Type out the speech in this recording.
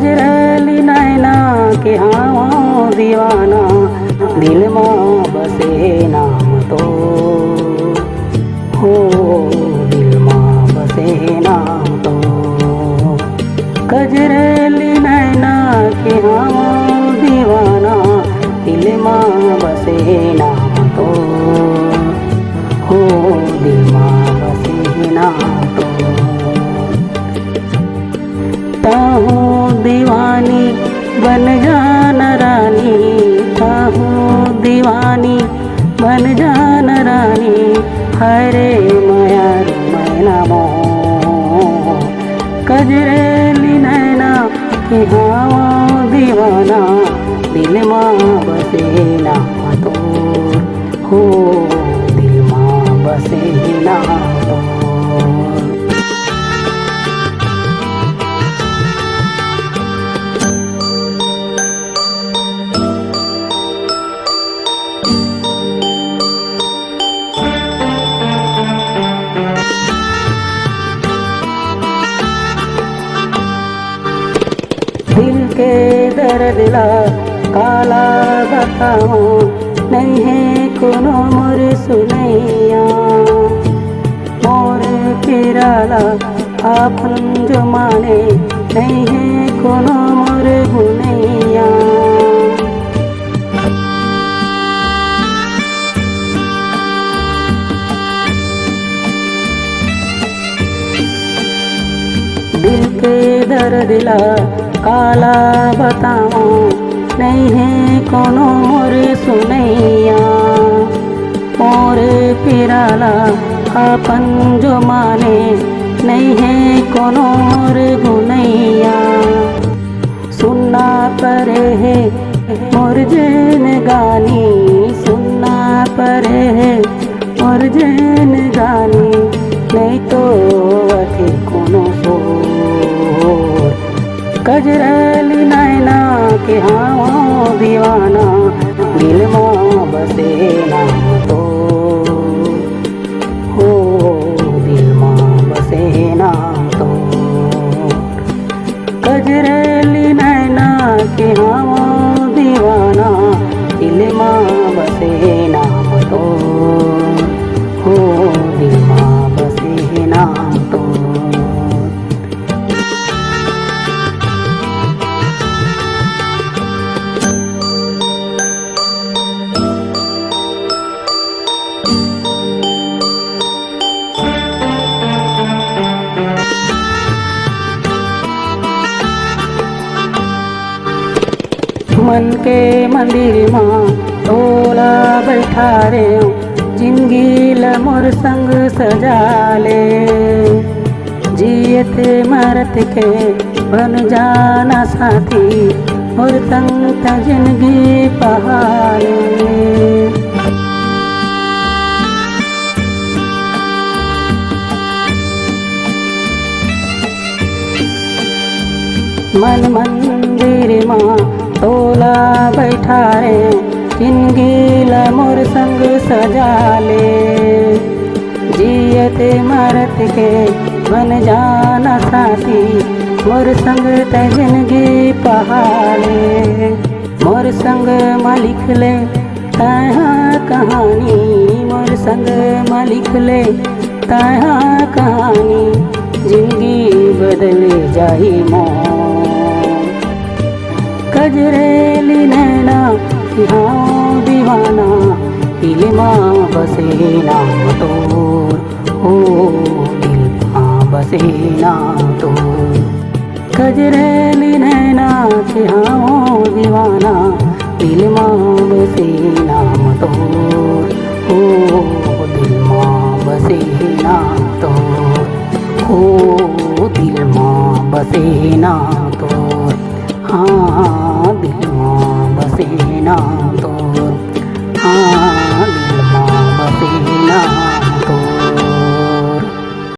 कजरली नैना के हाँ दीवाना, दिल माँ बसे नाम तो हो, दिल माँ बसे नाम तो। कजरली नैना के हाँ दीवाना, दिल माँ बसे नाम तो हो, दिल माँ बसे नाम तो। ताहूँ दीवानी बन जाना रानी, ताहूँ दीवानी बन जाना रानी, हरे मायार मैना मोह। कजरली नैना के हाँ दीवाना, दिल माँ बसे नाम तो हो, दिल माँ बसे नाम तो। दिल के दर्द ला काला बताओ, नहीं है कोनो मोर सुनैया। मोर पिराला आपन जो माने, नहीं है कोनो मोर गुनैया। दिल के दर्द ला काला बताओ, नहीं है कोनो मोर सुनैया। मोर पिराला अपन जो माने, नहीं है कोनो मोर गुनैया। सुनना परे है मोर जैन गानी, सुनना परे है मोर जैन गानी, नहीं तो अथे कोनो सोर। कजरली नैना के हाँ दीवाना, दिल माँ बसे नाम तो हो, दिल माँ बसे नाम तो। कजरली नैना के हाँ दीवाना, दिल माँ बसे नाम तो हो, दिल माँ बसे नाम तो। मन के मंदिर माँ तोला बैठा रे, जिंदगी ल मोर संग सजा ले। जियत मरत के बन जाना साथी, मोर संग त जिंदगी पहाड़े। मन मंदिर माँ तोला बैठा रे, जिंदगी ल मोर संग सजा ले। जियत मरत के बन जाना साथी, मोर संग त जिंदगी पहाड़े। मोर संग में लिख ले तहाँ कहानी, मोर संग में लिख ले तहाँ कहानी, जिंदगी बदल जाही मोह। कजरली नैना की हाँ दीवाना, दिल माँ बसे नाम तो हो, दिल माँ बसे नाम तो। कजरली नैना की हाँ दीवाना, दिल माँ बसे नाम तो हो, दिल माँ बसे नाम तो हो, दिल माँ बसे नाम तो। हाँ दिल माँ बसे नाम